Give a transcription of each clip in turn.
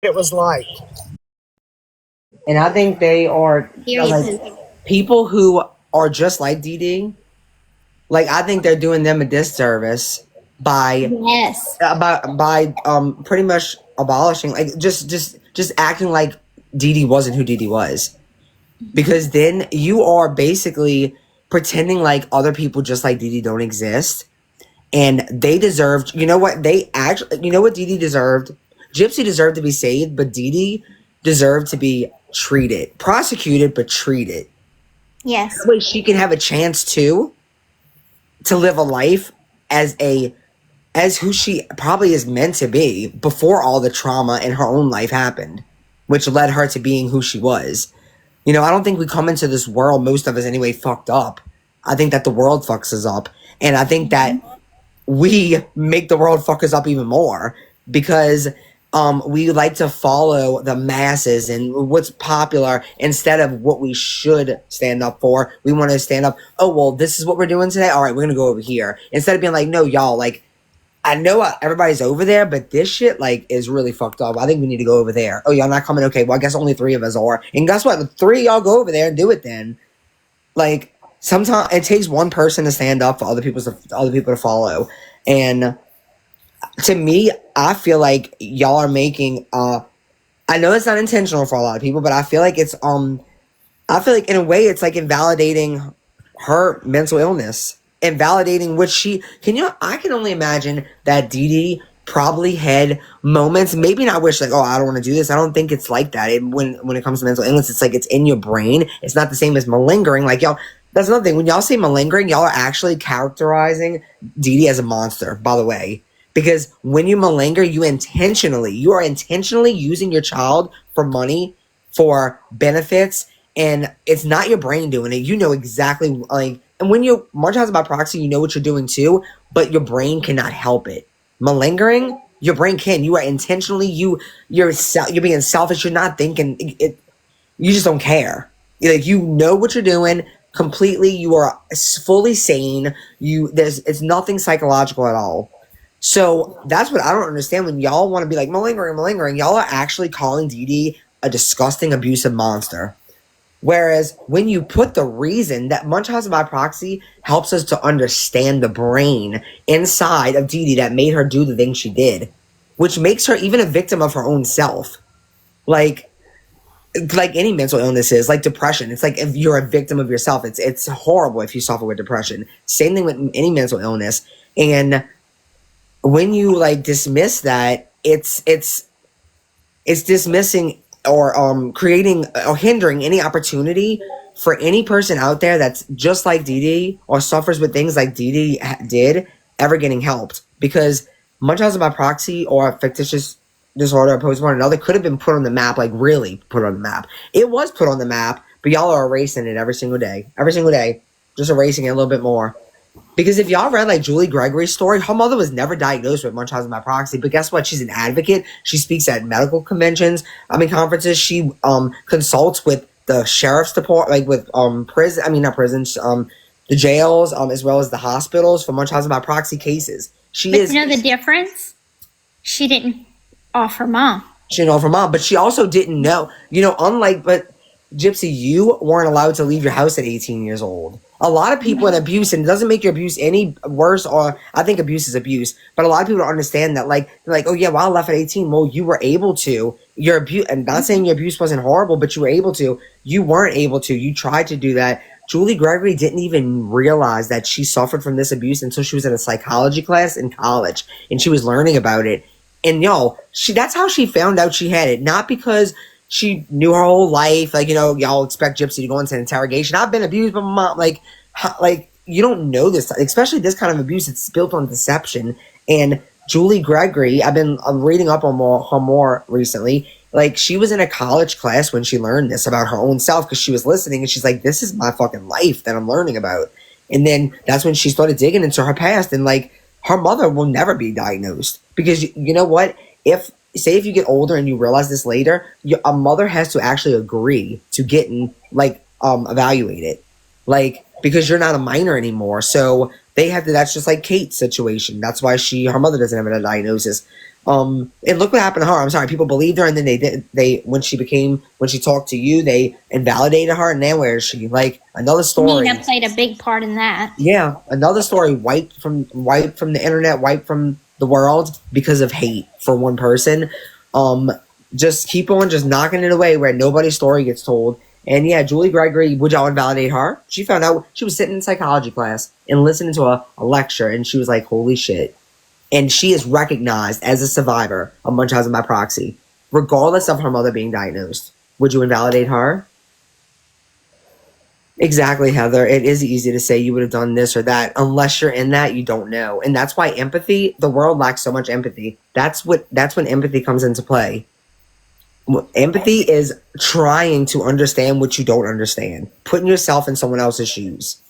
it was like. And I think they are like Seriously. people who are just like Dee Dee. Like I think they're doing them a disservice by Yes. pretty much abolishing, like just acting like Dee Dee wasn't who Dee Dee was, because then you are basically pretending like other people just like Dee Dee don't exist, and they deserved. You know what they actually? You know what Dee Dee deserved? Gypsy deserved to be saved, but Dee Dee deserved to be treated, prosecuted, but treated. Yes. That way she can have a chance to live a life as a as who she probably is meant to be before all the trauma in her own life happened, which led her to being who she was. You know, I don't think we come into this world, most of us anyway, fucked up. I think that the world fucks us up. And I think that we make the world fuck us up even more because we like to follow the masses and what's popular instead of what we should stand up for. We want to stand up, oh, well, this is what we're doing today. All right, we're going to go over here. Instead of being like, no, y'all, like, I know everybody's over there, but this shit like is really fucked up. I think we need to go over there. Oh, y'all not coming? Okay, well I guess only three of us are. And guess what? The three of y'all go over there and do it then. Like sometimes it takes one person to stand up for other people to follow. And to me, I feel like y'all are making I know it's not intentional for a lot of people, but I feel like I feel like in a way it's like invalidating her mental illness, invalidating what she can. You know, I can only imagine that Dee Dee probably had moments, maybe not wish like, oh, I don't want to do this. I don't think it's like that. When it comes to mental illness, it's like it's in your brain. It's not the same as malingering. Like y'all, that's another thing. When y'all say malingering, y'all are actually characterizing Dee Dee as a monster. By the way. Because when you malinger, you are intentionally using your child for money, for benefits, and it's not your brain doing it. You know exactly like, and when you monetize by proxy, you know what you're doing too, but your brain cannot help it. Malingering, your brain can. You are intentionally you're being selfish. You're not thinking it. You just don't care. Like you know what you're doing completely. You are fully sane. It's nothing psychological at all. So that's what I don't understand when y'all want to be like malingering, malingering. Y'all are actually calling Dee Dee a disgusting, abusive monster. Whereas when you put the reason that Munchausen by proxy helps us to understand the brain inside of Dee Dee that made her do the thing she did, which makes her even a victim of her own self. Like like any mental illness is, like depression. It's like if you're a victim of yourself, it's horrible if you suffer with depression. Same thing with any mental illness. And when you like dismiss that, it's dismissing or creating or hindering any opportunity for any person out there that's just like Dee Dee or suffers with things like Dee Dee did ever getting helped, because Munchausen by proxy or fictitious disorder opposed to one another could have been put on the map, like really put on the map. It was put on the map, but y'all are erasing it every single day, just erasing it a little bit more. Because if y'all read like Julie Gregory's story, her mother was never diagnosed with Munchausen by proxy. But guess what? She's an advocate. She speaks at medical conventions. Conferences. She consults with the sheriff's department, like with prison. I mean, not prisons. The jails, as well as the hospitals for Munchausen by proxy cases. But you know the difference? She didn't offer mom. She didn't know her mom, but she also didn't know. You know, but Gypsy, you weren't allowed to leave your house at 18 years old. A lot of people in abuse, and it doesn't make your abuse any worse, or I think abuse is abuse, but a lot of people don't understand that, like, they're like, oh yeah, well, I left at 18. Well, you were able to. Your abuse, and not saying your abuse wasn't horrible, but you were able to. You weren't able to. You tried to do that. Julie Gregory didn't even realize that she suffered from this abuse until she was in a psychology class in college, and she was learning about it. And that's how she found out she had it, not because she knew her whole life. Like, y'all expect Gypsy to go into an interrogation. I've been abused by my mom. Like you don't know this, especially this kind of abuse. It's built on deception. And Julie Gregory, I'm reading up on her more recently. Like she was in a college class when she learned this about her own self, because she was listening and she's like, this is my fucking life that I'm learning about. And then that's when she started digging into her past, and like her mother will never be diagnosed, because you know what? If you get older and you realize this later, a mother has to actually agree to getting evaluated, like, because you're not a minor anymore. So that's just like Kate's situation. That's why her mother doesn't have a diagnosis. And look what happened to her. I'm sorry, people believed her, and then when she talked to you, they invalidated her, and now where is she? Like, another story. Nina played a big part in that. Yeah, another story wiped from the internet, wiped from the world because of hate for one person. Just keep on just knocking it away where nobody's story gets told. And yeah, Julie Gregory, would y'all invalidate her? She found out, she was sitting in psychology class and listening to a lecture, and she was like, holy shit. And she is recognized as a survivor of Munchausen by proxy, regardless of her mother being diagnosed. Would you invalidate her? Exactly, Heather. It is easy to say you would have done this or that. Unless you're in that, you don't know. And that's why empathy, the world lacks so much empathy. That's when empathy comes into play. Empathy is trying to understand what you don't understand. Putting yourself in someone else's shoes.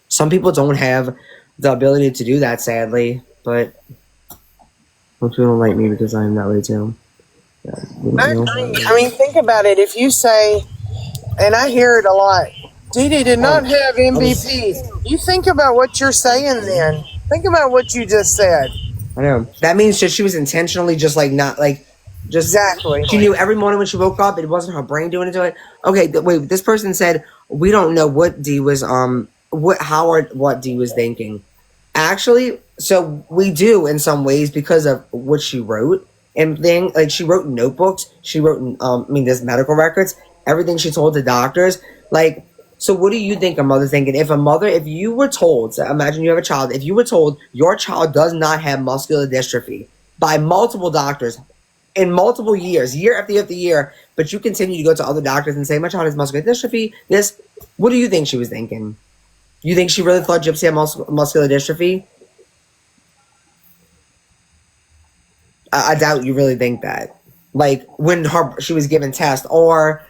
Some people don't have the ability to do that, sadly. But most people don't like me because I'm that way too. Yeah, I agree. I mean, think about it. If you say, and I hear it a lot, Dee Dee did not have MVP. You think about what you're saying then. Think about what you just said. I know. That means she was intentionally just like not like just exactly. She knew every morning when she woke up, it wasn't her brain doing it to it. Okay, wait. This person said we don't know what Dee was what Dee was thinking. Actually, so we do in some ways because of what she wrote and like she wrote in notebooks. She wrote in there's medical records. Everything she told the doctors, like. So what do you think a mother's thinking? If you were told, so imagine you have a child, if you were told your child does not have muscular dystrophy by multiple doctors in multiple years, year after year after year, but you continue to go to other doctors and say, my child has muscular dystrophy, what do you think she was thinking? You think she really thought Gypsy had muscular dystrophy? I doubt you really think that. Like, when she was given tests, or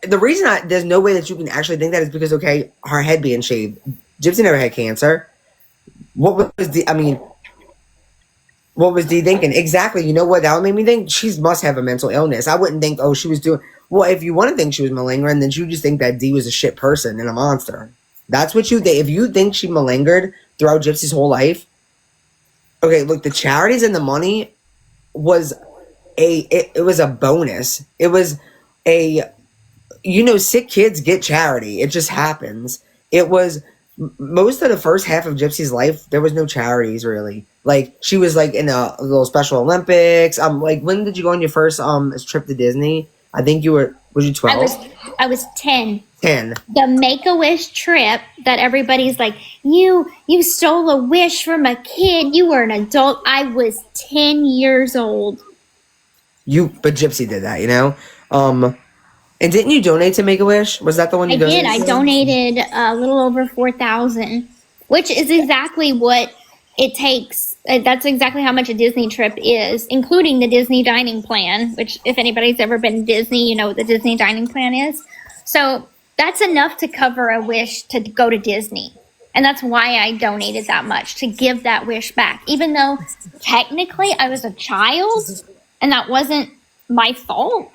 the reason there's no way that you can actually think that is because, okay, her head being shaved. Gypsy never had cancer. What was Dee thinking? Exactly. You know what that would make me think? She must have a mental illness. I wouldn't think, she was doing... Well, if you want to think she was malingering, then you just think that Dee was a shit person and a monster. That's what you think. If you think she malingered throughout Gypsy's whole life... Okay, look, the charities and the money was it was a bonus. It was sick kids get charity. It just happens. It was most of the first half of Gypsy's life, there was no charities really. Like, she was like in a little Special Olympics. Like, when did you go on your first trip to Disney? I think was you 12? I was 10. 10. The Make-A-Wish trip that everybody's like, you stole a wish from a kid. You were an adult. I was 10 years old. But Gypsy did that, And didn't you donate to Make-A-Wish? Was that the one you donated? I did. I donated a little over $4,000, which is exactly what it takes. That's exactly how much a Disney trip is, including the Disney dining plan, which if anybody's ever been to Disney, you know what the Disney dining plan is. So that's enough to cover a wish to go to Disney. And that's why I donated that much, to give that wish back. Even though technically I was a child and that wasn't my fault.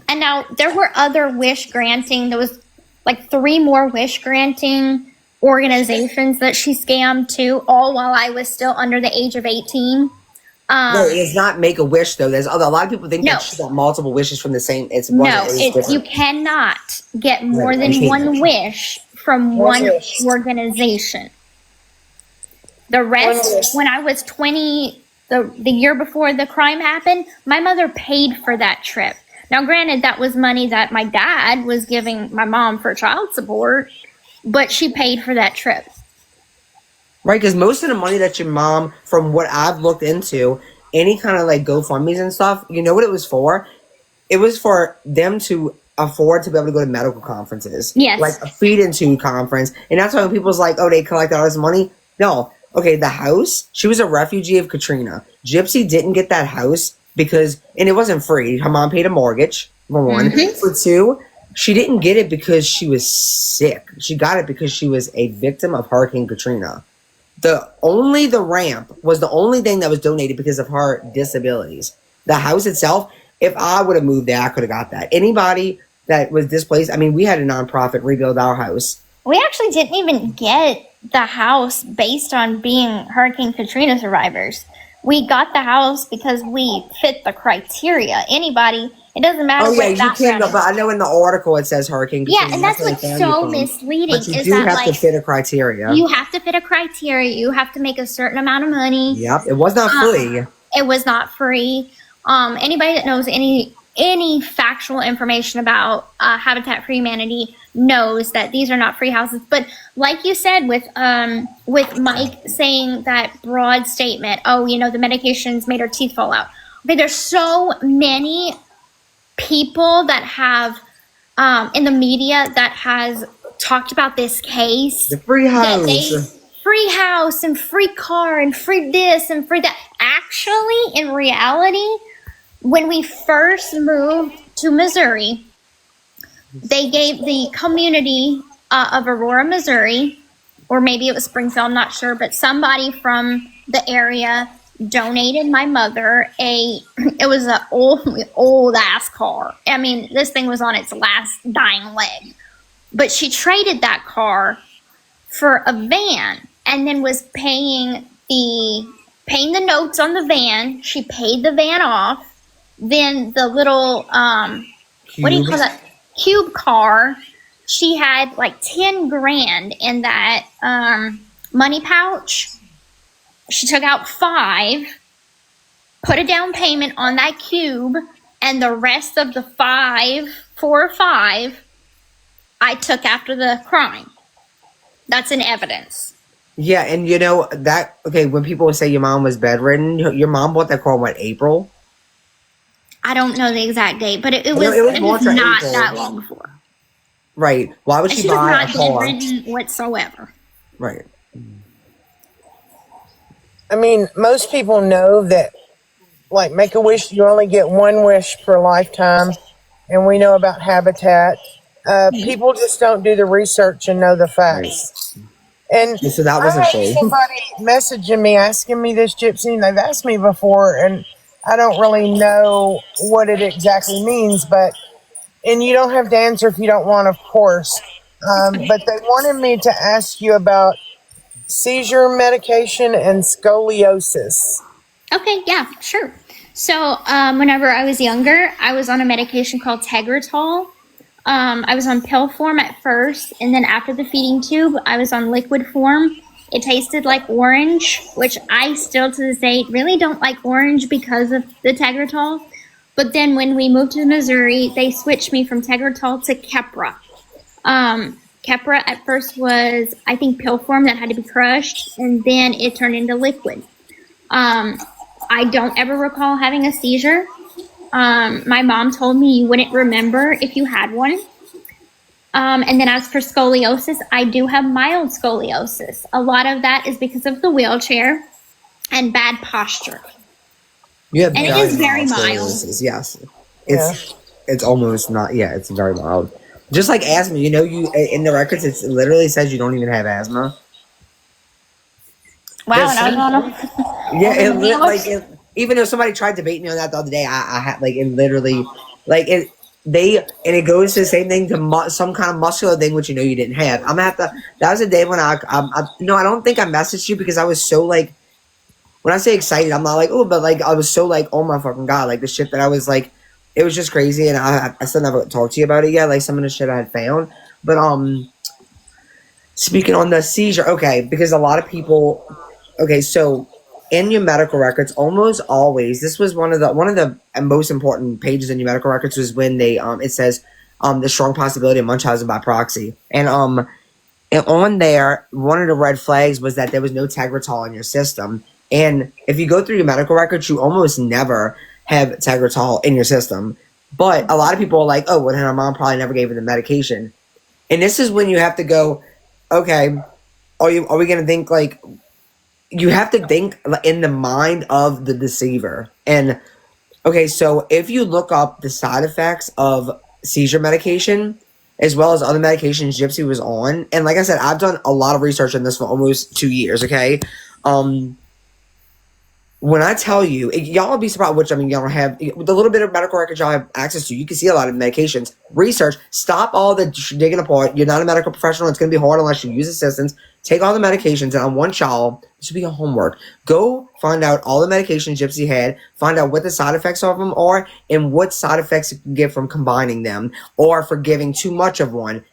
And now there were other wish granting. There was like 3 more wish granting organizations that she scammed too, all while I was still under the age of 18. No, it's not Make-A-Wish though. There's a lot of people think that she got multiple wishes from the same. You cannot get more than one wish from one organization. The rest, when I was 20, the year before the crime happened, my mother paid for that trip. Now, granted, that was money that my dad was giving my mom for child support, but she paid for that trip. Right, because most of the money that your mom, from what I've looked into, any kind of like GoFundMe's and stuff, you know what it was for? It was for them to afford to be able to go to medical conferences. Yes. Like a feed-into conference. And that's why when people's like, they collected all this money. No. Okay, the house, she was a refugee of Katrina. Gypsy didn't get that house because, and it wasn't free. Her mom paid a mortgage, for one. Mm-hmm. For 2, she didn't get it because she was sick. She got it because she was a victim of Hurricane Katrina. The ramp was the only thing that was donated because of her disabilities. The house itself, if I would have moved there, I could have got that. Anybody that was displaced, we had a nonprofit rebuild our house. We actually didn't even get the house based on being Hurricane Katrina survivors. We got the house because we fit the criteria. Anybody, it doesn't matter Oh yeah, what you can't. background. But I know in the article it says Hurricane Yeah, Katrina. and That's that's where they what's found you so from. misleading But you is do that, have like, to fit a criteria. you have to fit a criteria. You have to make a certain amount of money. Yep, it was not free. It was not free. Anybody that knows any factual information about Habitat for Humanity knows that these are not free houses. But like you said, with Mike saying that broad statement, oh, you know, the medications made her teeth fall out. Okay, there's so many people that have in the media that has talked about this case. The free That house. free house and free car and free this and free that. Actually, in reality, when we first moved to Missouri, they gave the community of Aurora, Missouri, or maybe it was Springfield, I'm not sure, but somebody from the area donated my mother it was an old ass car. I mean, this thing was on its last dying leg. But she traded that car for a van and then was paying the notes on the van. She paid the van off. Then the little what do you call that? Cube car. She had like 10 grand in that money pouch. She took out 5, put a down payment on that cube, and the rest of the 4 or 5 I took after the crime. That's in evidence. Yeah, and you know that. Okay, when people say your mom was bedridden, your mom bought that car in what, April? I don't know the exact date, but it was March or not April. that long before. Right. Why would And she she was buy a not car? bedridden whatsoever. Right. I mean, most people know that, like, make a wish, you only get one wish per lifetime, and we know about Habitat. People just don't do the research and know the facts. And So that I wasn't had free. somebody messaging me, asking me this, Gypsy, and they've asked me before, and I don't really know what it exactly means, and you don't have to answer if you don't want, of course. But they wanted me to ask you about seizure medication and scoliosis. Okay, yeah, sure. So, whenever I was younger, I was on a medication called Tegretol. I was on pill form at first, and then after the feeding tube, I was on liquid form. It tasted like orange, which I still to this day really don't like orange because of the Tegretol. But then when we moved to Missouri, they switched me from Tegretol to Keppra. Keppra at first was, I think, pill form that had to be crushed, and then it turned into liquid. I don't ever recall having a seizure. My mom told me you wouldn't remember if you had one. And then as for scoliosis, I do have mild scoliosis. A lot of that is because of the wheelchair and bad posture. You have And it is very mild. scoliosis, yes. It's almost not. Yeah, it's very mild. Just like asthma, you know, you in the records it literally says you don't even have asthma. Wow, There's and I was some- on a Yeah, even though somebody tried to bait me on that the other day, I had like it literally like it. It goes to the same thing to some kind of muscular thing which you know you didn't have. I'm gonna have to. That was a day when I don't think I messaged you because I was so like when I say excited, I'm not like oh, but like I was so like oh my fucking god, like the shit that I was like, it was just crazy, and I still never talked to you about it yet, like some of the shit I had found, but speaking on the seizure, okay, because a lot of people. Okay, so in your medical records, almost always, this was one of the most important pages in your medical records was when they it says the strong possibility of Munchausen by proxy, and on there, one of the red flags was that there was no Tegretol in your system, and if you go through your medical records, you almost never have Tegretol in your system, but a lot of people are like, oh, well, her mom probably never gave her the medication, and this is when you have to go, okay, are we gonna think like. You have to think in the mind of the deceiver. And, okay, so if you look up the side effects of seizure medication, as well as other medications Gypsy was on, and like I said, I've done a lot of research on this for almost 2 years, okay? When I tell you, y'all will be surprised, which I mean, y'all have the little bit of medical records y'all have access to. You can see a lot of medications. Research, stop all the digging apart. You're not a medical professional. It's going to be hard unless you use assistance. Take all the medications, and I want y'all, this should be your homework. Go find out all the medications Gypsy had, find out what the side effects of them are, and what side effects you can get from combining them, or for giving too much of one.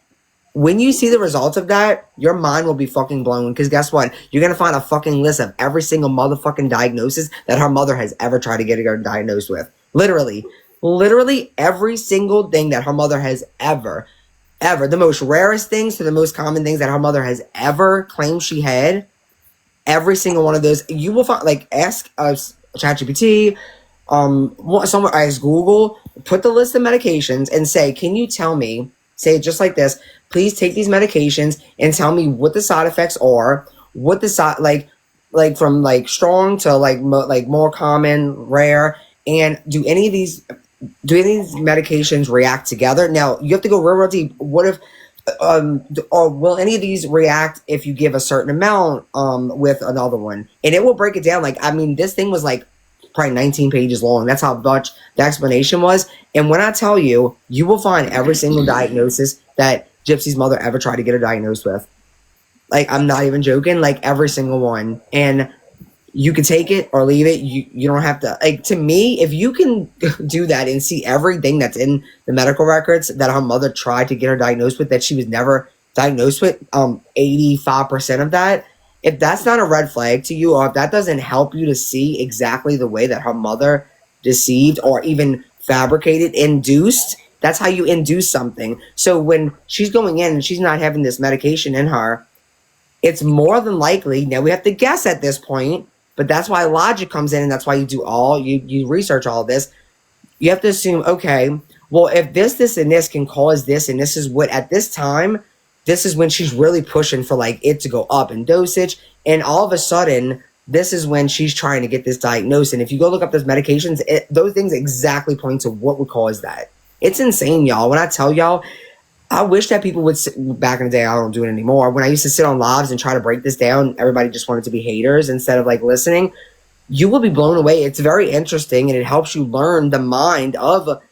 When you see the results of that, your mind will be fucking blown. Because guess what? You're going to find a fucking list of every single motherfucking diagnosis that her mother has ever tried to get her diagnosed with. Literally every single thing that her mother has ever, the most rarest things to the most common things that her mother has ever claimed she had. Every single one of those, you will find, like, ask ChatGPT, someone, ask Google, put the list of medications and say, can you tell me, say it just like this, please take these medications and tell me what the side effects are, what the side, like from like strong to like more common, rare, and do any of these medications react together? Now you have to go real deep. What if, or will any of these react if you give a certain amount with another one? And it will break it down. Like, I mean, this thing was like probably 19 pages long. That's how much the explanation was. And when I tell you, you will find every single diagnosis that Gypsy's mother ever tried to get her diagnosed with. Like, I'm not even joking. Like, every single one. And you can take it or leave it. You don't have to. Like, to me, if you can do that and see everything that's in the medical records that her mother tried to get her diagnosed with that she was never diagnosed with, 85% of that, if that's not a red flag to you, or if that doesn't help you to see exactly the way that her mother deceived or even fabricated, induced, that's how you induce something. So when she's going in and she's not having this medication in her, it's more than likely, now we have to guess at this point, but that's why logic comes in, and that's why you research all this. You have to assume, okay, well, if this, and this can cause this, and this is what, at this time, this is when she's really pushing for like it to go up in dosage, and all of a sudden, this is when she's trying to get this diagnosed. And if you go look up those medications, those things exactly point to what would cause that. It's insane, y'all. When I tell y'all, I wish that people would sit, back in the day, I don't do it anymore. When I used to sit on lives and try to break this down, everybody just wanted to be haters instead of like listening. You will be blown away. It's very interesting, and it helps you learn the mind of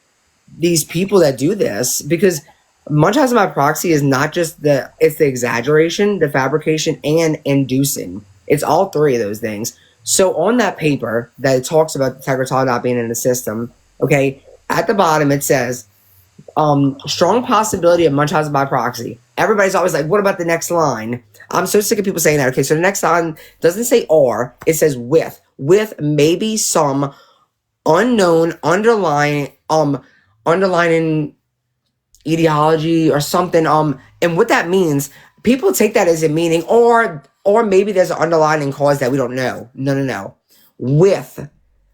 these people that do this, because Munchausen by proxy is not just it's the exaggeration, the fabrication, and inducing. It's all three of those things. So on that paper that it talks about the Tegretol not being in the system, okay, at the bottom it says, strong possibility of Munchausen by proxy. Everybody's always like, what about the next line? I'm so sick of people saying that. Okay, so the next line doesn't say or, it says with maybe some unknown underlying etiology or something. And what that means, people take that as a meaning, or maybe there's an underlying cause that we don't know. No. With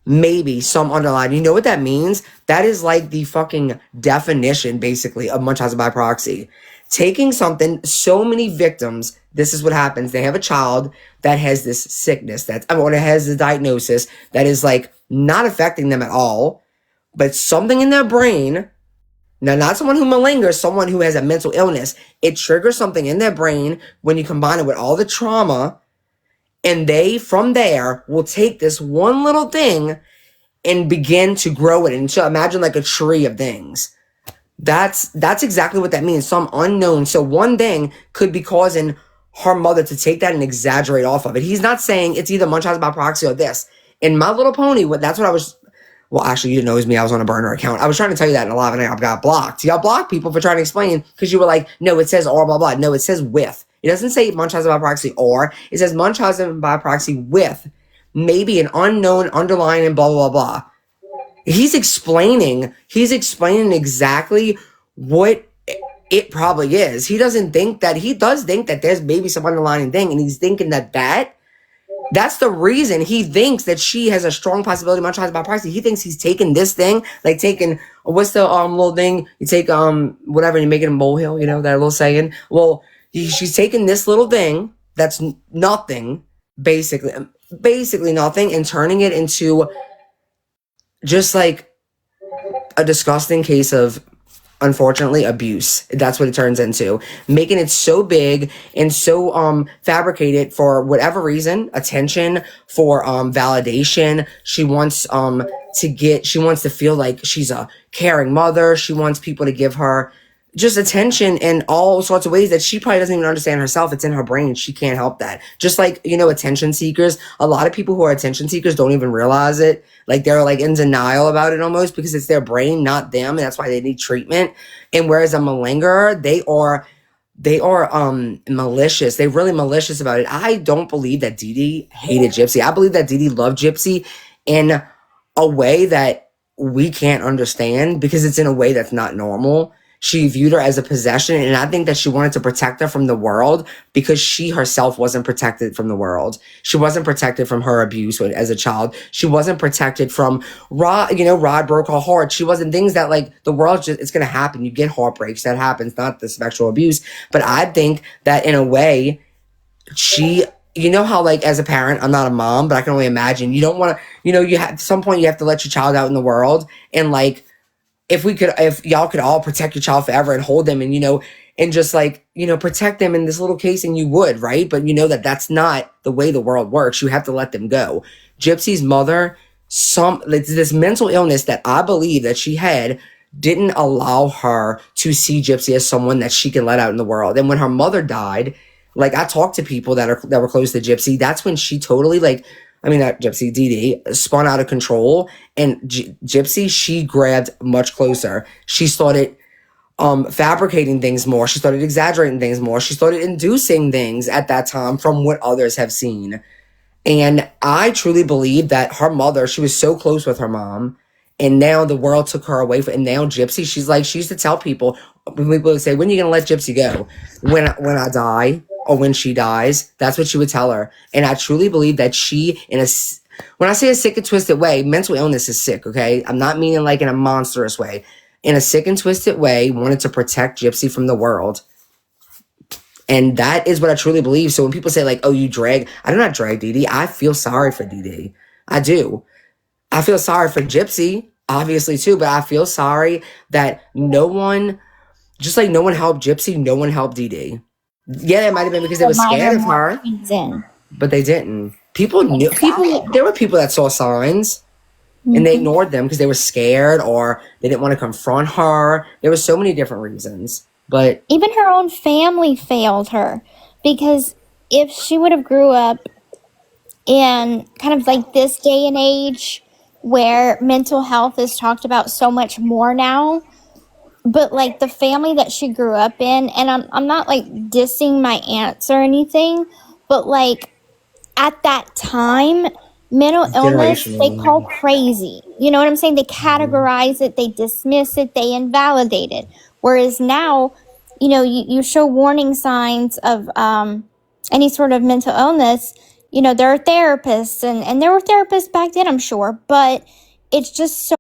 maybe some underlying. You know what that means? That is like the fucking definition, basically, of Munchausen by proxy. Taking something, so many victims, this is what happens. They have a child that has this sickness, or that has the diagnosis that is like not affecting them at all, but something in their brain. Now, not someone who malingers, someone who has a mental illness. It triggers something in their brain when you combine it with all the trauma, and they, from there, will take this one little thing and begin to grow it. And so imagine like a tree of things. That's exactly what that means. Some unknown. So one thing could be causing her mother to take that and exaggerate off of it. He's not saying it's either Munchausen by proxy or this. In My Little Pony, that's what I was... Well, actually, you didn't know it was me. I was on a burner account. I was trying to tell you that in a live, and I got blocked. Y'all block people for trying to explain because you were like, no, it says or, blah, blah. No, it says with. It doesn't say Munchausen by proxy or. It says Munchausen by proxy with maybe an unknown underlying and blah, blah, blah, blah. He's explaining exactly what it probably is. He does think that there's maybe some underlying thing, and he's thinking that's the reason he thinks that she has a strong possibility of Munchausen by proxy. He thinks he's taken this thing, like taking, what's the little thing? You take whatever, and you make it a molehill, you know, that little saying. Well, she's taking this little thing that's nothing, basically nothing, and turning it into just like a disgusting case of, unfortunately, abuse. That's what it turns into. Making it so big and so fabricated for whatever reason, attention, for validation. She wants she wants to feel like she's a caring mother. She wants people to give her just attention in all sorts of ways that she probably doesn't even understand herself. It's in her brain. She can't help that. Just like, attention seekers. A lot of people who are attention seekers don't even realize it. Like, they're like in denial about it almost, because it's their brain, not them. And that's why they need treatment. And whereas a malingerer, they are malicious. They're really malicious about it. I don't believe that Dee Dee hated Gypsy. I believe that Dee Dee loved Gypsy in a way that we can't understand, because it's in a way that's not normal. She viewed her as a possession, and I think that she wanted to protect her from the world, because she herself wasn't protected from the world. She wasn't protected from her abuse as a child. She wasn't protected from Rod. Rod broke her heart. She wasn't things that, like, the world it's going to happen. You get heartbreaks. That happens, not the sexual abuse. But I think that in a way, how, like, as a parent, I'm not a mom, but I can only imagine, you don't want to, at some point you have to let your child out in the world, and, like, if y'all could all protect your child forever and hold them and just, like, protect them in this little case, and you would, right? But that's not the way the world works. You have to let them go. Gypsy's mother, this mental illness that I believe that she had, didn't allow her to see Gypsy as someone that she can let out in the world. And when her mother died, like, I talked to people that were close to Gypsy. That's when she totally, not Gypsy, Dee Dee, spun out of control. And Gypsy, she grabbed much closer. She started fabricating things more. She started exaggerating things more. She started inducing things at that time from what others have seen. And I truly believe that her mother, she was so close with her mom, and now the world took her away from, and now Gypsy, she used to tell people, when people would say, when are you going to let Gypsy go? When I die, or when she dies. That's what she would tell her. And I truly believe that when I say a sick and twisted way, mental illness is sick, okay? I'm not meaning like in a monstrous way. In a sick and twisted way, wanted to protect Gypsy from the world. And that is what I truly believe. So when people say, like, oh, you drag, I do not drag Dee Dee. I feel sorry for Dee Dee. I do. I feel sorry for Gypsy, obviously, too, but I feel sorry that no one helped Gypsy, no one helped Dee Dee. Yeah, it might have been because they were scared of her, but they didn't. There were people that saw signs, and they ignored them because they were scared, or they didn't want to confront her. There were so many different reasons. But even her own family failed her, because if she would have grew up in kind of like this day and age where mental health is talked about so much more now, but like the family that she grew up in, and I'm not like dissing my aunts or anything, but like at that time, mental illness, they call crazy. You know what I'm saying? They categorize it, they dismiss it, they invalidate it. Whereas now, you show warning signs of any sort of mental illness. There are therapists, and there were therapists back then, I'm sure, but it's just so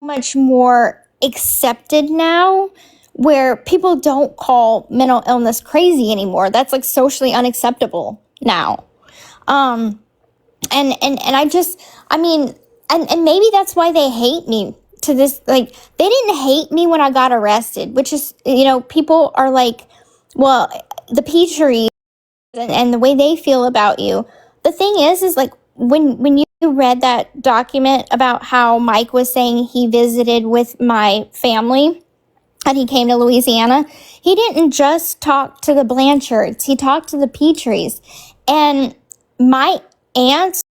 much more accepted now, where people don't call mental illness crazy anymore. That's like socially unacceptable now. And maybe that's why they hate me to this. Like, they didn't hate me when I got arrested, which is, people are like, well, the Pt.3 and the way they feel about you. The thing is like, when you read that document about how Mike was saying he visited with my family and he came to Louisiana, he didn't just talk to the Blanchards, he talked to the Pt.3s. And my aunts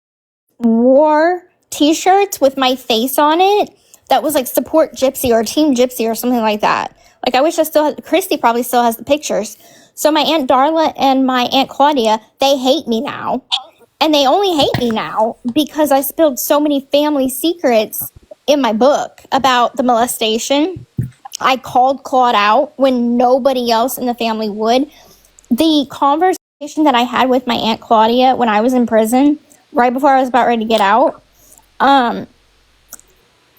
wore t-shirts with my face on it that was like support Gypsy or Team Gypsy or something like that. Like, I wish Christy probably still has the pictures. So my Aunt Darla and my Aunt Claudia, they hate me now. And they only hate me now because I spilled so many family secrets in my book about the molestation. I called Claude out when nobody else in the family would. The conversation that I had with my Aunt Claudia when I was in prison, right before I was about ready to get out, I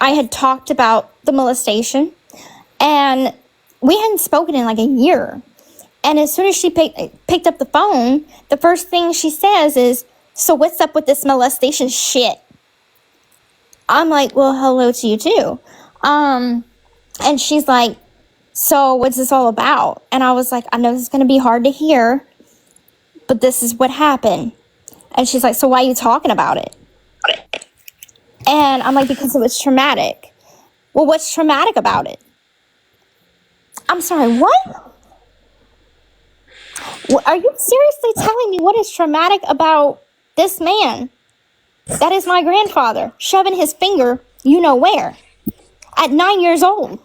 had talked about the molestation, and we hadn't spoken in like a year. And as soon as she picked up the phone, the first thing she says is, "So what's up with this molestation shit?" I'm like, "Well, hello to you too." And she's like, so what's this all about? And I was like, I know this is going to be hard to hear, but this is what happened. And she's like, so why are you talking about it? And I'm like, because it was traumatic. Well, what's traumatic about it? I'm sorry, what? Are you seriously telling me what is traumatic about this man? That is my grandfather, shoving his finger, you know where, at 9 years old,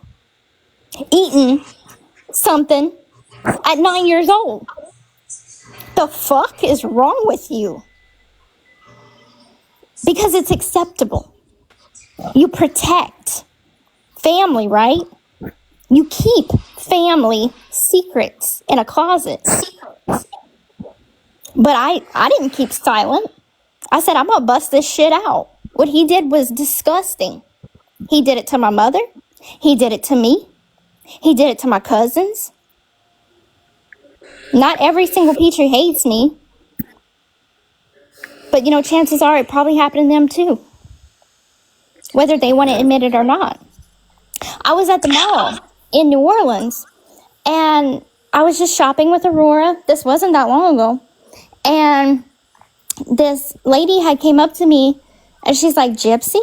eating something at 9 years old. The fuck is wrong with you? Because it's acceptable. You protect family, right? You keep family secrets in a closet. But I didn't keep silent. I said, I'm going to bust this shit out. What he did was disgusting. He did it to my mother. He did it to me. He did it to my cousins. Not every single Petrie hates me. But, you know, chances are it probably happened to them too. Whether they want to admit it or not. I was at the mall in New Orleans. And I was just shopping with Aurora. This wasn't that long ago. And this lady had came up to me and she's like, Gypsy?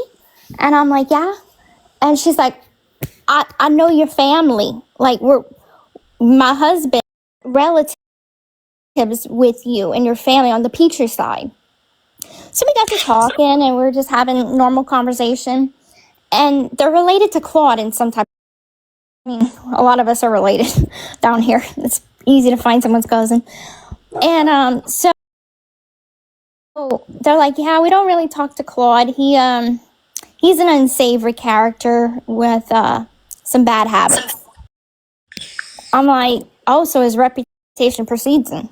And I'm like, yeah. And she's like, I know your family. Like, my husband, relatives with you and your family on the Petrie side. So we got to talking and we're just having normal conversation. And they're related to Claude in some type. I mean, a lot of us are related down here. It's easy to find someone's cousin. And so they're like, yeah, we don't really talk to Claude. He's an unsavory character with some bad habits. I'm like, oh, so his reputation precedes him.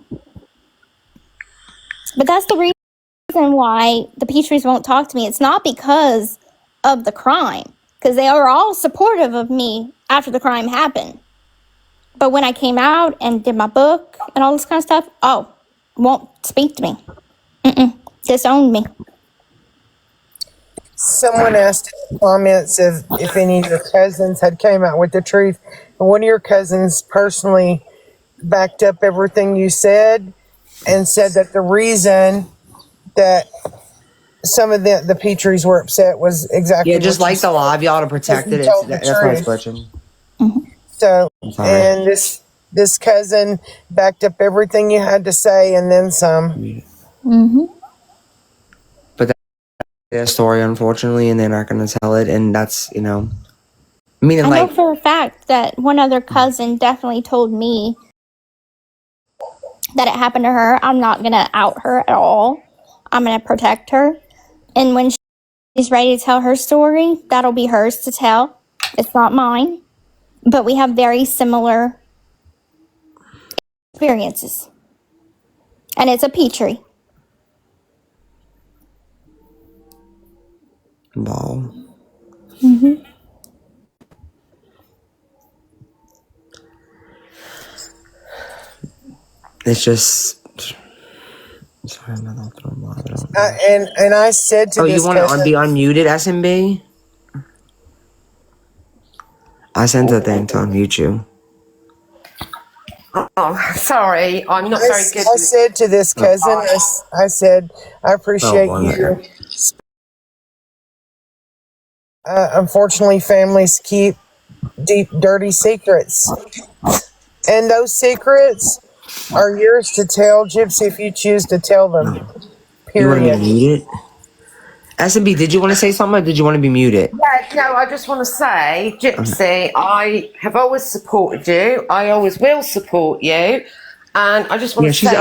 But that's the reason why the Petries won't talk to me. It's not because of the crime, because they were all supportive of me after the crime happened. But when I came out and did my book and all this kind of stuff, won't speak to me. Disowned me. Someone asked in the comments if any of your cousins had came out with the truth. And one of your cousins personally backed up everything you said and said that the reason that some of the Petries were upset was exactly just like the law of y'all to protect it. That's why it's glitching. So, and this cousin backed up everything you had to say and then some. But that's their story, unfortunately, and they're not going to tell it. And that's, I know for a fact that one other cousin definitely told me that it happened to her. I'm not going to out her at all. I'm going to protect her. And when she's ready to tell her story, that'll be hers to tell. It's not mine. But we have very similar experiences. And it's a Petrie. Wow. It's just... Sorry, I'm not throwing live. And I said to this you want to be unmuted, SMB? I sent a thing to unmute you. Oh, sorry. I'm not very good. I said to this cousin, I said, I appreciate you. Unfortunately, families keep deep, dirty secrets. And those secrets are yours to tell, Gypsy, if you choose to tell them. Period. You want to be muted? SMB, did you want to say something or did you want to be muted? Yeah, no, I just want to say, Gypsy, I have always supported you. I always will support you. And I just want to say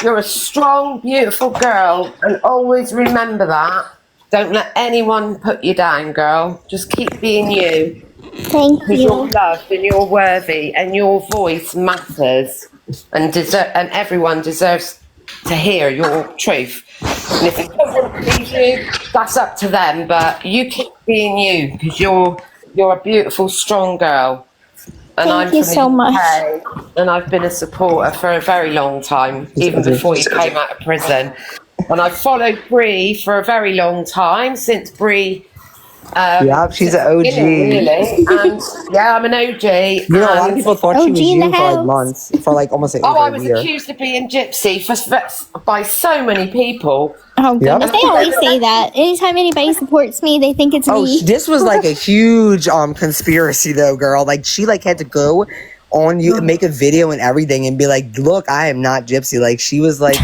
you're a strong, beautiful girl. And always remember that. Don't let anyone put you down, girl. Just keep being you. Thank you. Because you're loved and you're worthy and your voice matters. And everyone deserves to hear your truth. And if it doesn't please you, that's up to them. But you keep being you because you're a beautiful, strong girl. And Thank you so much. And I've been a supporter for a very long time, even before you came out of prison. And I've followed Bris for a very long time, since Bris Yeah, she's an OG. Really, and yeah, I'm an OG. You know, a lot of people thought she was OG in you the for like house. months, for like almost Oh, over I a was year. accused of being gypsy by so many people. Oh goodness, Yep. they always say that. Anytime anybody supports me, they think it's Oh, me. this was like a huge conspiracy though, girl. Like she like had to go on you make a video and everything and be like, look, I am not gypsy. Like she was like,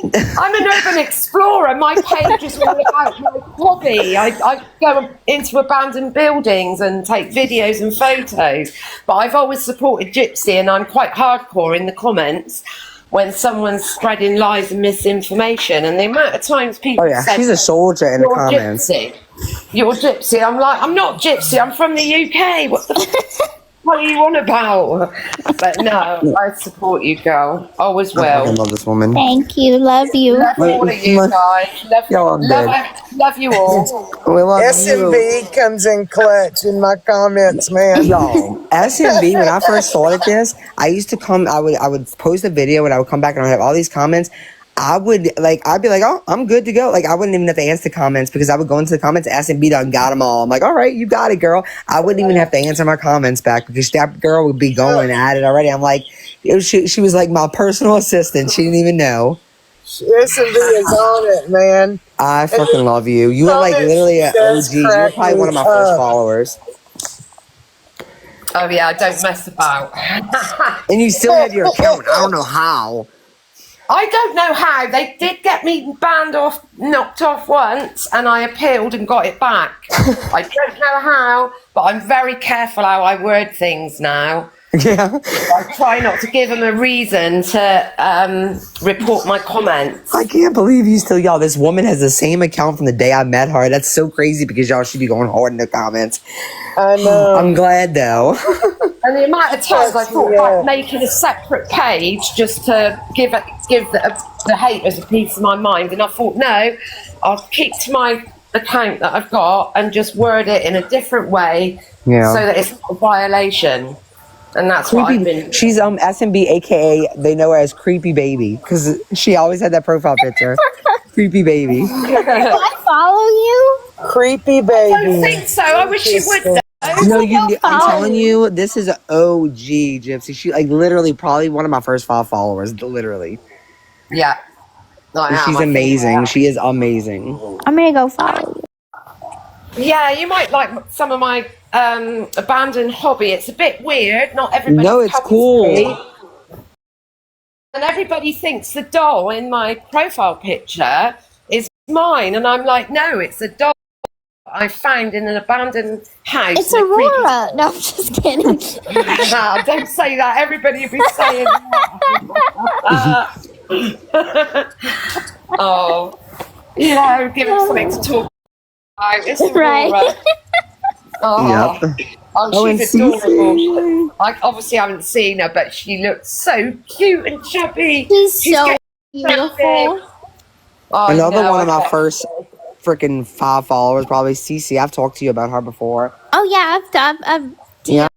I'm an urban explorer. My page is all about my hobby. I go into abandoned buildings and take videos and photos. But I've always supported gypsy, and I'm quite hardcore in the comments when someone's spreading lies and misinformation. And the amount of times people oh yeah, say, she's a soldier in the "You're comments. gypsy. You're gypsy." I'm like, I'm not gypsy. I'm from the UK. What are you on about? But no, I support you, girl. Always I fucking will. love this woman. Thank you, love you. Love all of you guys. Love you all. We love SMB you. comes in clutch in my comments, man. Yo, SMB, when I first started this, I used to come, I would post a video and I would come back and I would have all these comments. I'd be like, oh, I'm good to go. Like, I wouldn't even have to answer the comments because I would go into the comments, SMB done got them all. I'm like, all right, you got it, girl. I wouldn't even have to answer my comments back because that girl would be going at it already. I'm like, she was like my personal assistant. She didn't even know. SMB is on it, man. I fucking love you. You are like literally an OG. You're probably one of my first followers. Oh yeah, I don't mess about. And you still have your account. I don't know how. I don't know how. They did get me knocked off once, and I appealed and got it back. I don't know how, but I'm very careful how I word things now. Yeah. I try not to give them a reason to report my comments. I can't believe you still, y'all. This woman has the same account from the day I met her. That's so crazy because y'all should be going hard in the comments. I know. I'm glad though. And the amount of times I thought about making a separate page just to give the haters a piece of my mind, and I thought, no, I'll keep to my account that I've got and just word it in a different way, so that it's not a violation. And that's what I've been. She's SMB, aka they know her as Creepy Baby because she always had that profile picture. Creepy Baby. Do I follow you? Creepy baby. I don't think so. I wish you would. No, I'm telling you, this is an OG Gypsy. She like literally probably one of my first 5 followers. Literally. Yeah. She's amazing. She is amazing. I'm gonna go follow you. Yeah, you might like some of my abandoned hobby. It's a bit weird. Not everybody. No, it's cool. And everybody thinks the doll in my profile picture is mine, and I'm like, no, it's a doll I found in an abandoned house. It's Aurora. No, I'm just kidding. Nah, don't say that. Everybody will be saying that. Oh, you know, give it something to talk about. It's Aurora. Right. Yep. Oh, she's adorable. I obviously haven't seen her, but she looks so cute and chubby. She's so beautiful. Another one of my first freaking 5 followers, probably Cece. I've talked to you about her before. Oh yeah, I've yeah.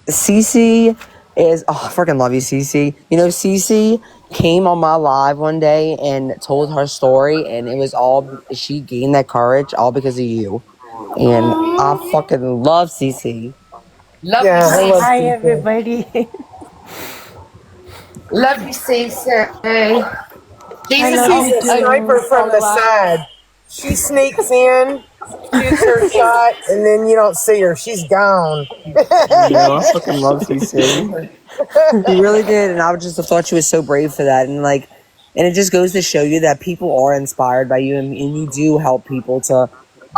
Cece is, I freaking love you, Cece. You know, Cece came on my live one day and told her story, and it was all, she gained that courage all because of you. And I fucking love Cece. Love you, Cece. Hi, everybody. Love you, Cece. She's a sniper from the side. She sneaks in, shoots her shot, and then you don't see her. She's gone. Yeah, I fucking love Cece. He really did, and I just thought she was so brave for that. And like, and it just goes to show you that people are inspired by you, and you do help people to.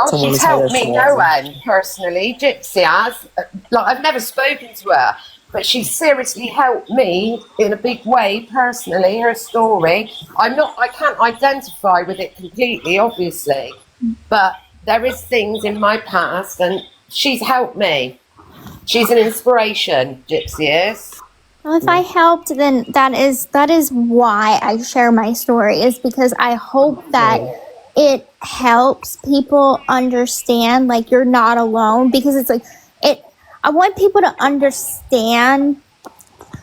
Oh, she's helped me no end, personally. Gypsy has. Like, I've never spoken to her, but she seriously helped me in a big way, personally, her story. I can't identify with it completely, obviously, but there is things in my past, and she's helped me. She's an inspiration, Gypsy is. Well, if I helped, then that is why I share my story, is because I hope that it helps people understand, like, you're not alone, because it's like, I want people to understand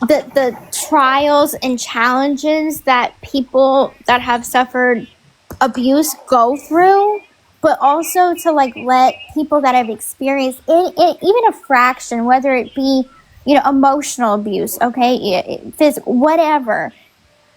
the trials and challenges that people that have suffered abuse go through, but also to like let people that have experienced even a fraction, whether it be, you know, emotional abuse, okay, physical, whatever.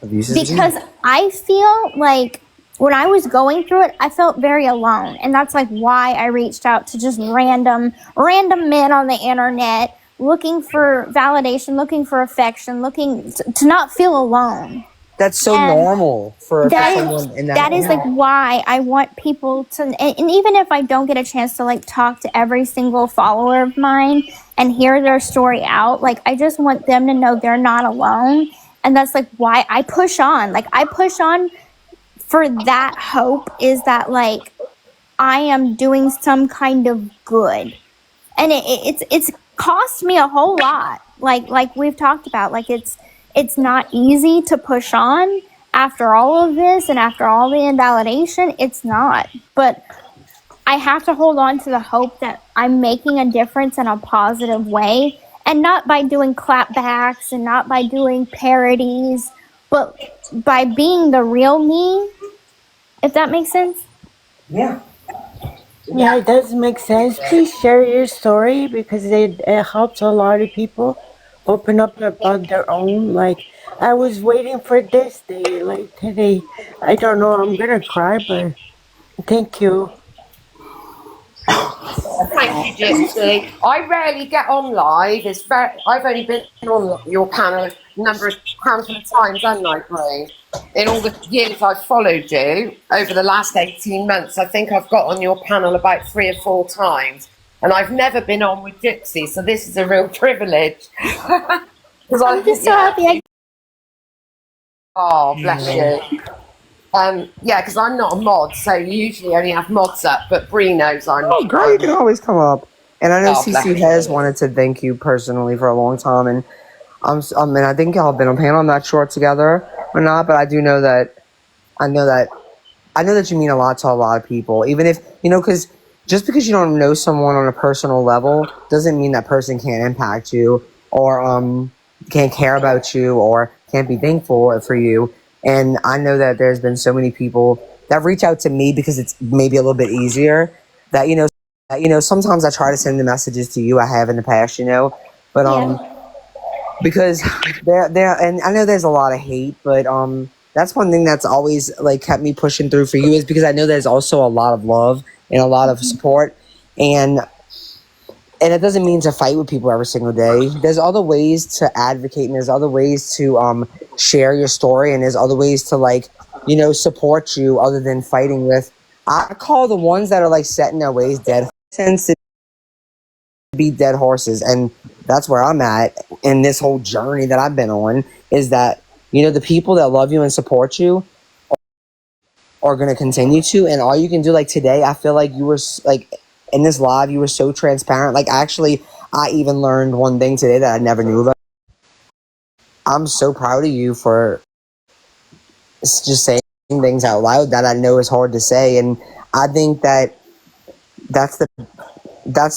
Because I feel like when I was going through it, I felt very alone, and that's like why I reached out to just random men on the internet, looking for validation, looking for affection, looking to not feel alone. That's so normal for someone in that. That is like why I want people to, and even if I don't get a chance to like talk to every single follower of mine and hear their story out, like I just want them to know they're not alone. And that's like why I push on. Like I push on for that hope, is that like I am doing some kind of good. And it's cost me a whole lot. Like we've talked about, like it's not easy to push on after all of this and after all the invalidation. It's not. But I have to hold on to the hope that I'm making a difference in a positive way, and not by doing clapbacks and not by doing parodies, but by being the real me, if that makes sense. Yeah. Yeah, it does make sense. Please share your story, because it helps a lot of people open up about their own. Like, I was waiting for this day, like today. I don't know, I'm gonna cry, but thank you. Thank you, Gypsy. I rarely get on live. I've only been on your panel a handful of times, haven't I, Bris? In all the years I've followed you over the last 18 months, I think I've got on your panel about 3 or 4 times, and I've never been on with Gypsy, so this is a real privilege. I'm just so happy. Oh, bless you. Yeah, because I'm not a mod, so you usually only have mods up, but Brie knows I'm. Oh, girl, you can always come up. And I know CC has you. wanted to thank you personally for a long time, and and I think y'all have been on panel. I'm not sure together or not, but I do know that I know that you mean a lot to a lot of people. Even if because just because you don't know someone on a personal level doesn't mean that person can't impact you, or can't care about you, or can't be thankful for you. And I know that there's been so many people that reach out to me because it's maybe a little bit easier. That sometimes I try to send the messages to you. I have in the past, but because there, and I know there's a lot of hate, but that's one thing that's always like kept me pushing through for you, is because I know there's also a lot of love and a lot of support, and it doesn't mean to fight with people every single day. There's other ways to advocate, and there's other ways to share your story, and there's other ways to support you other than fighting with. I call the ones that are like set in their ways dead, tends to be dead horses, and that's where I'm at in this whole journey that I've been on, is that the people that love you and support you are going to continue to, and all you can do, like today, I feel like you were like in this live, you were so transparent. Like, actually, I even learned one thing today that I never knew about. I'm so proud of you for just saying things out loud that I know is hard to say, and I think that that's the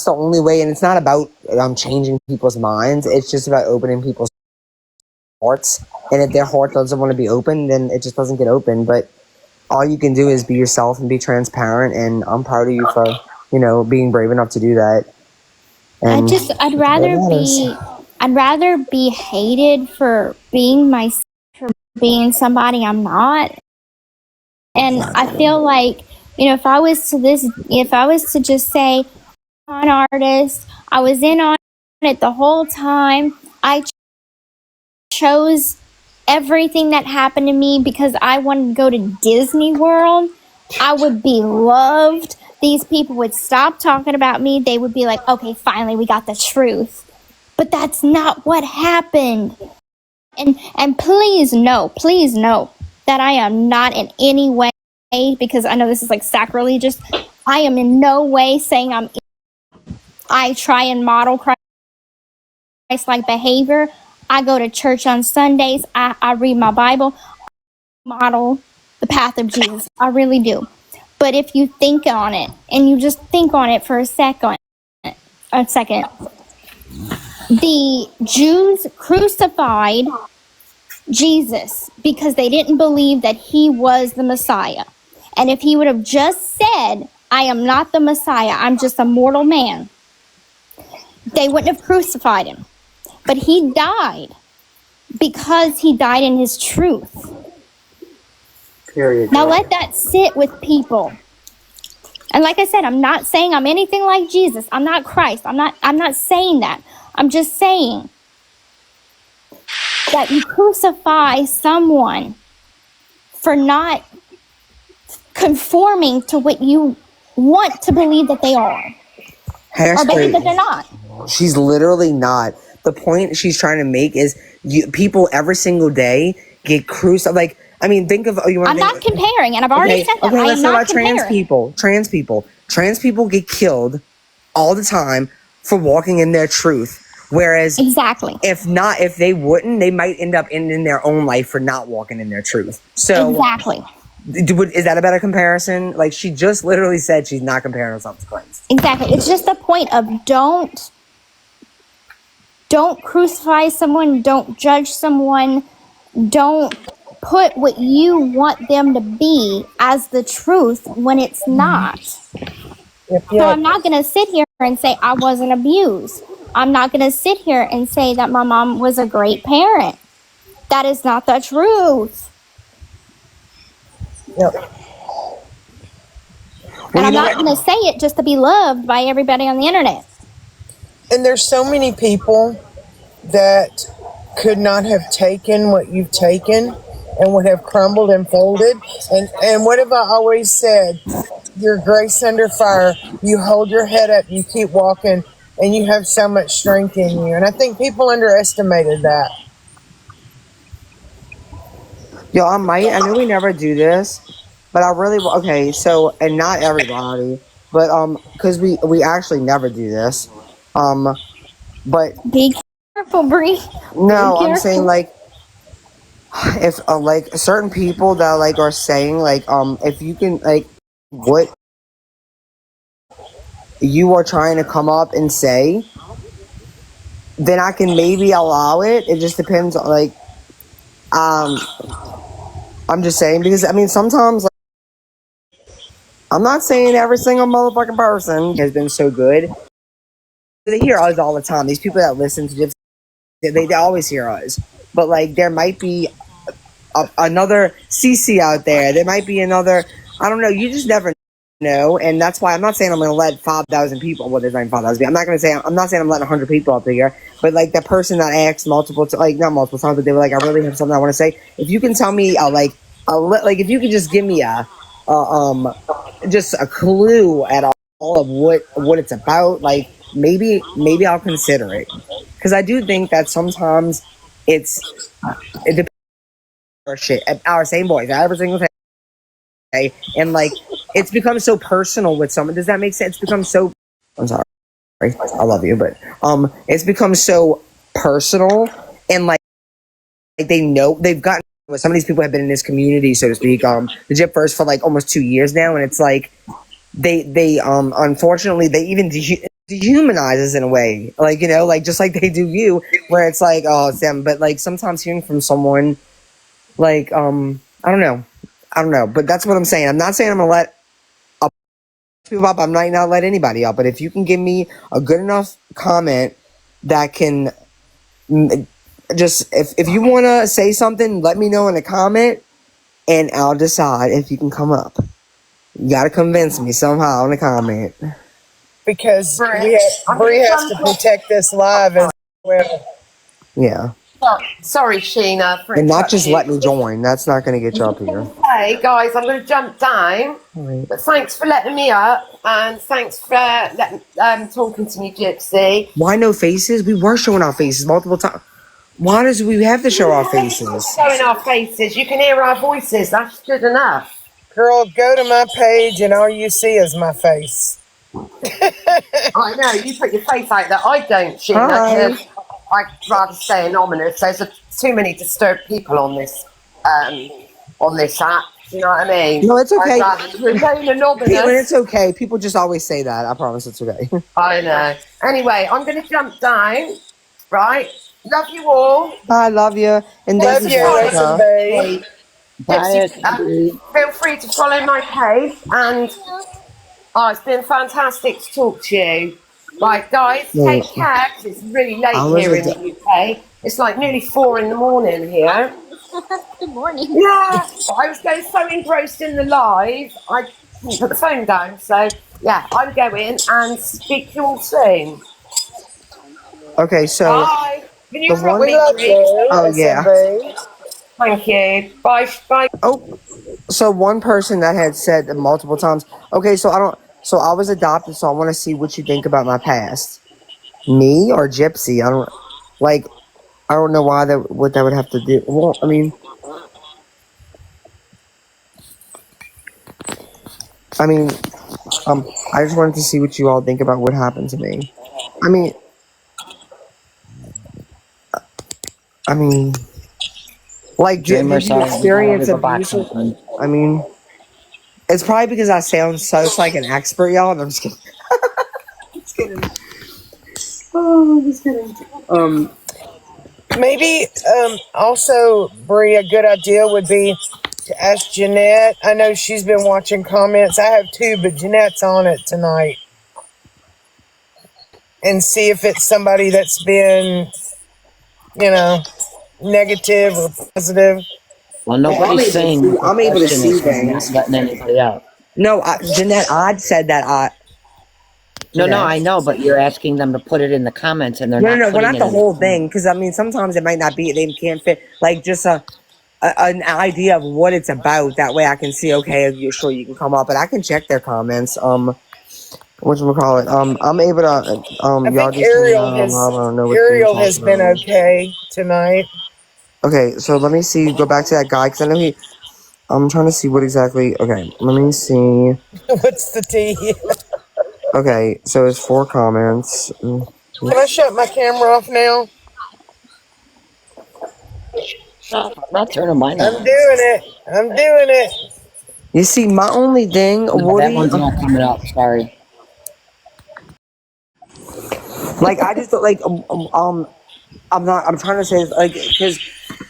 only way. And it's not about changing people's minds. It's just about opening people's hearts. And if their heart doesn't want to be open, then it just doesn't get open. But all you can do is be yourself and be transparent. And I'm proud of you for being brave enough to do that. And I'd rather be hated for being myself, for being somebody I'm not. And I feel like, if I was to just say, I'm an artist, I was in on it the whole time, I chose everything that happened to me because I wanted to go to Disney World, I would be loved. These people would stop talking about me. They would be like, okay, finally, we got the truth. But that's not what happened. And please know that I am not in any way, because I know this is like sacrilegious, I am in no way saying I try and model Christ-like behavior. I go to church on Sundays. I read my Bible. I model the path of Jesus. I really do. But if you think on it, and you just think on it for a second, the Jews crucified Jesus because they didn't believe that he was the Messiah. And if he would have just said, I am not the Messiah. I'm just a mortal man. They wouldn't have crucified him. But he died because he died in his truth. Period. Now let that sit with people. And like I said, I'm not saying I'm anything like Jesus. I'm not Christ. I'm not saying that. I'm just saying that you crucify someone for not conforming to what you want to believe that they are. Or believe that they're not. She's literally not. The point she's trying to make is people every single day get crucified. Like, I mean, think of... I'm not comparing, and I've already said that. Okay, I let's am talk not about comparing. trans people. Trans people get killed all the time for walking in their truth. Whereas, exactly, if they wouldn't, they might end up ending their own life for not walking in their truth. So, exactly. Is that a better comparison? Like, she just literally said she's not comparing herself to Christ. Exactly. It's just the point of don't crucify someone, don't judge someone, don't put what you want them to be as the truth when it's not. Yep. So I'm not going to sit here and say I wasn't abused. I'm not going to sit here and say that my mom was a great parent. That is not the truth. Yep. And I'm not going to say it just to be loved by everybody on the internet. And there's so many people that could not have taken what you've taken and would have crumbled and folded. And what have I always said? Your grace under fire. You hold your head up, you keep walking, and you have so much strength in you. And I think people underestimated that. Yo, I know we never do this, but I really... Okay, so, and not everybody, but, because we actually never do this. But... Be careful, Bris. No, I'm saying, like, if, like, certain people that, like, are saying, like, if you can, like, what you are trying to come up and say, then I can maybe allow it. It just depends on, like, I'm just saying, because, I mean, sometimes, like, I'm not saying every single motherfucking person has been so good. They hear us all the time. These people that listen to Gypsy, they always hear us. But, like, there might be another CC out there. There might be another... I don't know. You just never know. And that's why I'm not saying I'm going to let 5,000 people... Well, there's not 5,000. I'm not saying I'm letting 100 people out there. But, like, that person that asked multiple... Like, not multiple times, but they were like, I really have something I want to say. If you can tell me, like, if you could just give me just a clue at all of what it's about, like, maybe I'll consider it. Because I do think that sometimes it depends on shit. Our same boys, every single day. And, like, it's become so personal with someone. Does that make sense? It's become so... I'm sorry. I love you, but it's become so personal, and, like, they know... They've gotten... Some of these people have been in this community, so to speak, the Gyp First for, like, almost 2 years now, and it's like they unfortunately, they even dehumanize us in a way, like, you know, like, just like they do you, where it's like, oh, it's them. But, like, sometimes hearing from someone, like, I don't know, but that's what I'm saying. I'm not saying I'm gonna let people up. I'm not gonna let anybody up, but if you can give me a good enough comment that can just, if you want to say something, let me know in a comment, and I'll decide if you can come up. You gotta convince me somehow in a comment. Because Bri has to protect this live as well. Yeah. Sorry, Sheena. And not just let me join. That's not going to get you up here. Hey, guys, I'm going to jump down. Right. But thanks for letting me up. And thanks for talking to me, Gypsy. Why no faces? We were showing our faces multiple times. Why does we have to show our faces? Showing our faces. You can hear our voices. That's good enough. Girl, go to my page and all you see is my face. I know, you put your face out there. I don't, Sheena. I'd rather stay anonymous. There's too many disturbed people on this app. Do you know what I mean? No, it's okay. I'd rather remain anonymous. It's okay. People just always say that. I promise it's okay. I know. Anyway, I'm going to jump down. Right? Love you all. I love you. And love you, Gypsy, feel free to follow my page and Oh, it's been fantastic to talk to you. Right, guys, take care, 'cause it's really late here in the UK. It's like nearly 4 in the morning here. Good morning. Yeah, but I was getting so engrossed in the live, I couldn't put the phone down. So, yeah, I'm going and speak to you all soon. Okay, so Bye. Can you the help one. We me, love Bris? you, Oh yeah. SMB. Thank you. Bye. Bye. Oh, so one person that had said multiple times. Okay, so I don't. So I was adopted, so I want to see what you think about my past. Me or Gypsy? I don't like. I don't know why that what that would have to do. Well, I mean, I mean, I just wanted to see what you all think about what happened to me. I mean, I mean, like, did you experience abuse? I mean, it's probably because I sound such like an expert, y'all. And I'm just kidding. Just kidding. Oh, I'm just kidding. Maybe also, Brie, a good idea would be to ask Jeanette. I know she's been watching comments. I have too, but Jeanette's on it tonight. And see if it's somebody that's been, negative or positive. Well, nobody's saying the I'm able to question see is him not things. letting anybody out. No, Jeanette Odd said that. No, Jeanette. I know, but you're asking them to put it in the comments, and they're No, not. well, putting not it the in whole thing, because I mean, sometimes it might not be. They can't fit like just an idea of what it's about. That way, I can see. Okay, you're sure you can come up, but I can check their comments. Whatchamacallit? I'm able to. I Y'all think just. I don't know what's being Ariel talked has been about. okay tonight. Okay, so let me see. Go back to that guy because I know he. I'm trying to see what exactly. Okay, let me see. What's the tea? Okay, so it's 4 comments. Can I shut my camera off now? I'm not turning mine I'm on. doing it. You see, my only thing, No, that Woody. one's not coming up. Sorry. Like I just like I'm not. I'm trying to say like because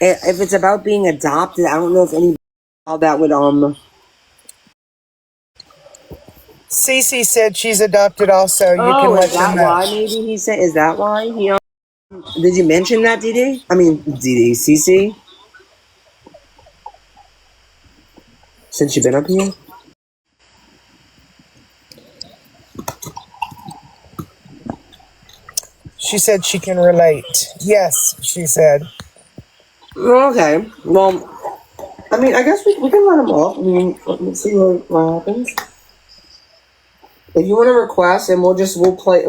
if it's about being adopted, I don't know if any how that would Cece said she's adopted also. You can Oh, let is them that know. why? Maybe he said. Is that why he? Did you mention that, DD? I mean, DD, CC. Since you've been up here. She said she can relate. Yes, she said. Okay. Well, I mean, I guess we can let him off. I mean, let's see what happens. If you want to request, and we'll play.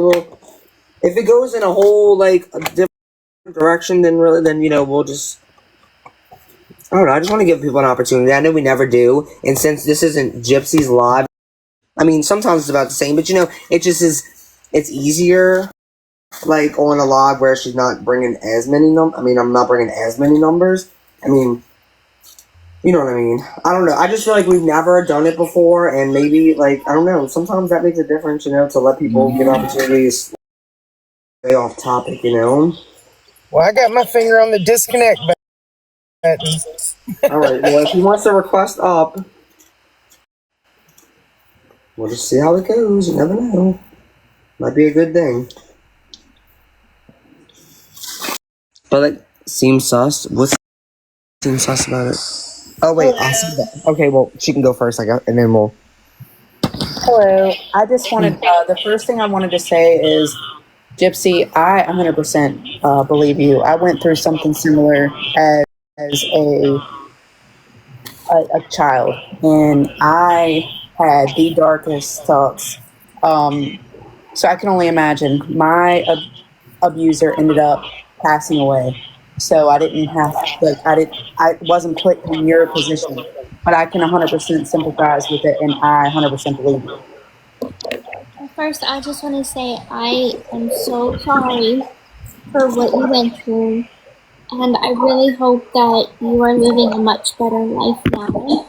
If it goes in a whole like a different direction, then we'll just. I don't know. I just want to give people an opportunity. I know we never do, and since this isn't Gypsy's live, I mean, sometimes it's about the same, but it just is. It's easier, like on a live where she's not bringing as many numbers. I mean, I'm not bringing as many numbers. I mean, you know what I mean. I don't know. I just feel like we've never done it before, and maybe like I don't know. Sometimes that makes a difference, to let people get opportunities. Way off topic, Well, I got my finger on the disconnect button. All right. Well, if he wants to request up, we'll just see how it goes. You never know. Might be a good thing. But it seems sus. What's seems sus about it? Oh wait, I'll see that. Okay, well she can go first, I guess, and then we'll. Hello. I just wanted, the first thing I wanted to say is, Gypsy, I 100% believe you. I went through something similar as a child, and I had the darkest thoughts. So I can only imagine. My abuser ended up passing away, so I didn't have I wasn't put in your position, but I can 100% sympathize with it, and I 100% believe you. First, I just want to say I am so sorry for what you went through, and I really hope that you are living a much better life now,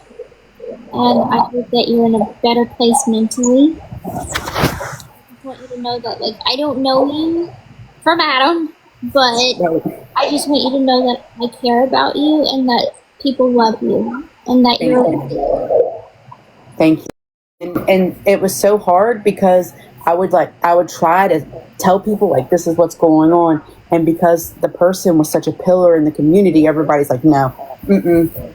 and I hope that you're in a better place mentally. I want you to know that, like, I don't know you from Adam, but I just want you to know that I care about you and that people love you and that Thank you're. you. Thank you. And it was so hard because I would try to tell people like this is what's going on, and because the person was such a pillar in the community, everybody's like, no,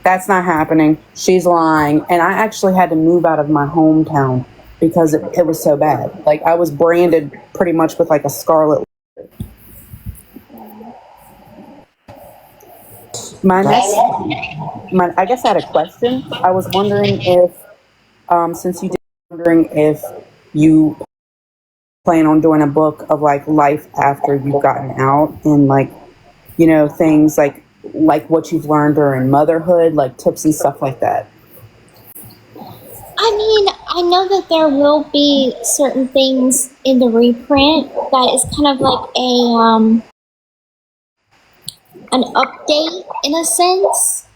that's not happening, she's lying. And I actually had to move out of my hometown because it was so bad. Like, I was branded pretty much with like a scarlet. I guess I had a question. I was wondering if since you did, wondering if you plan on doing a book of like life after you've gotten out, and like, you know, things like what you've learned during motherhood, like tips and stuff like that. I mean, I know that there will be certain things in the reprint that is kind of like an update in a sense,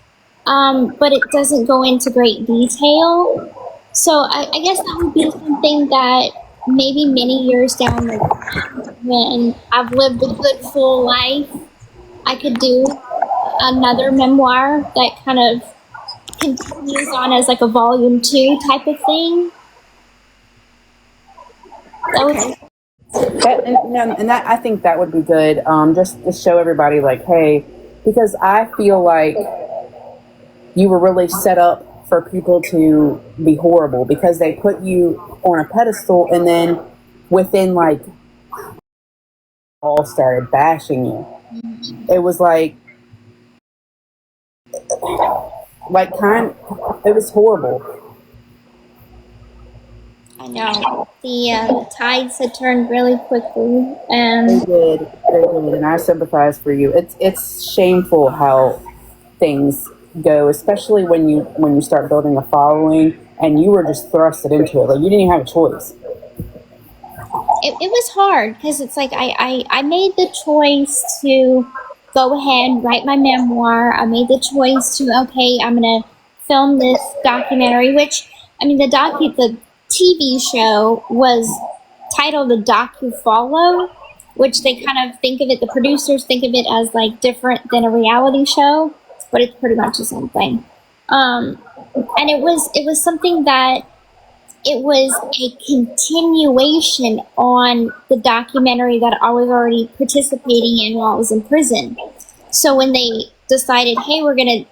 but it doesn't go into great detail. So I guess that would be something that maybe many years down the line, when I've lived a good full life, I could do another memoir that kind of continues on as like a volume 2 type of thing. And that I think that would be good. Just to show everybody, like, hey, because I feel like you were really set up for people to be horrible because they put you on a pedestal, and then within like all started bashing you. It was like it was horrible. I know the tides had turned really quickly, and they did, and I sympathize for you. It's shameful how things go, especially when you start building a following and you were just thrusted into it. Like, you didn't even have a choice. It was hard because it's like I made the choice to go ahead and write my memoir. I made the choice to, okay, I'm gonna film this documentary, which, I mean, the TV show was titled The Docu-Follow, which they kind of think of it, the producers think of it as like different than a reality show, but it's pretty much the same thing. And it was something that, it was a continuation on the documentary that I was already participating in while I was in prison. So when they decided, hey, we're going to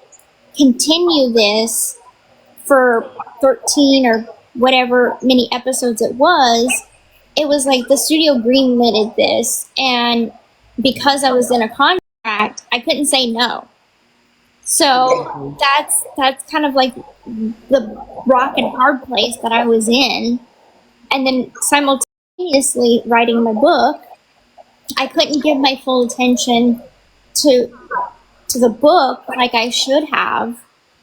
continue this for 13 or whatever many episodes it was like the studio greenlighted this, and because I was in a contract, I couldn't say no. So that's kind of like the rock and hard place that I was in. And then simultaneously writing my book, I couldn't give my full attention to the book like I should have.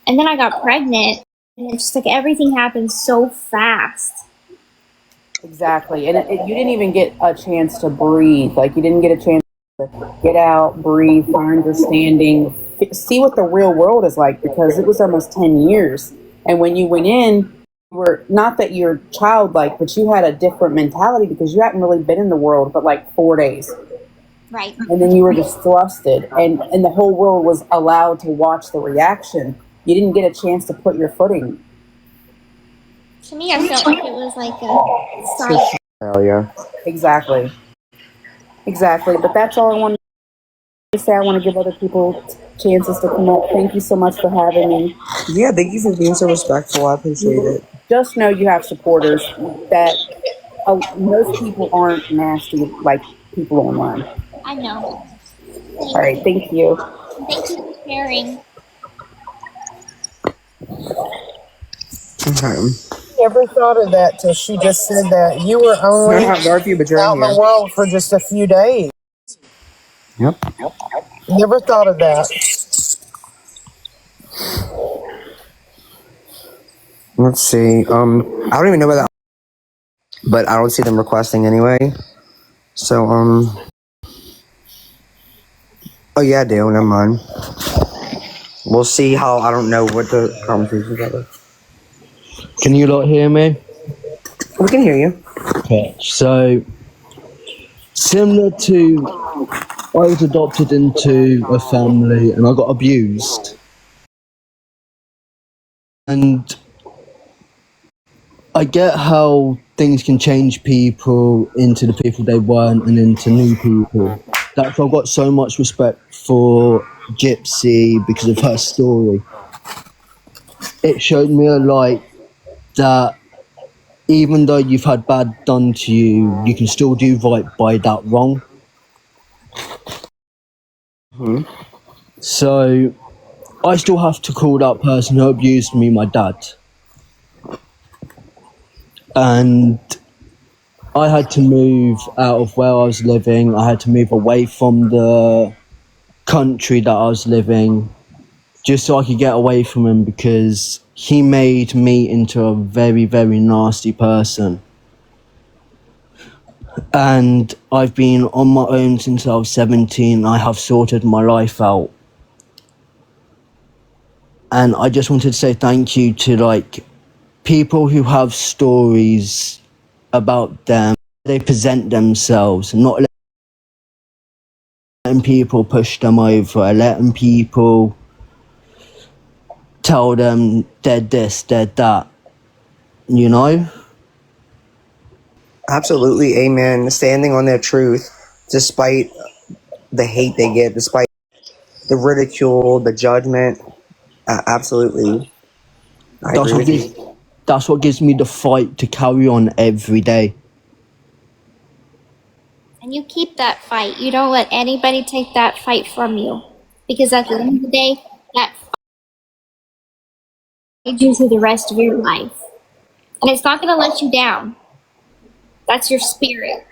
And then I got pregnant, and it's just like everything happened so fast. Exactly. And you didn't even get a chance to breathe. Like, you didn't get a chance to get out, breathe, find your standing, see what the real world is like, because it was almost 10 years. And when you went in, you were, not that you're childlike, but you had a different mentality because you hadn't really been in the world but like 4 days. Right. And then you were just thrusted, and the whole world was allowed to watch the reaction. You didn't get a chance to put your footing. To me, I felt like it was like a sign. Failure. Exactly. But that's all I wanted to say. I want to give other people chances to come up. Thank you so much for having me. Yeah, thank you for being so respectful. I appreciate it. Just know you have supporters, that most people aren't nasty like people online. I know. All right, thank you. Thank you for sharing. Okay. Never thought of that till she just said that. You were only out in the world for just a few days. Yep. Never thought of that. Let's see. I don't even know where that, but I don't see them requesting anyway. So, oh yeah, I do. Never mind. We'll see how, I don't know what the conversation's about. Can you lot hear me? We can hear you. Okay, so similar to, I was adopted into a family and I got abused. And I get how things can change people into the people they weren't and into new people. That's why I've got so much respect for Gypsy because of her story. It showed me a light that even though you've had bad done to you, you can still do right by that wrong. So I still have to call that person who abused me my dad. And I had to move out of where I was living. I had to move away from the country that I was living just so I could get away from him because he made me into a very, very nasty person. And I've been on my own since I was 17. I have sorted my life out. And I just wanted to say thank you to like people who have stories about them. They present themselves, not letting people push them over, letting people tell them they're this, they're that, you know? Absolutely, amen. Standing on their truth, despite the hate they get, despite the ridicule, the judgment. Absolutely. I agree with you. That's what gives me the fight to carry on every day. And you keep that fight. You don't let anybody take that fight from you. Because at the end of the day, that fight leads you through the rest of your life. And it's not going to let you down. That's your spirit.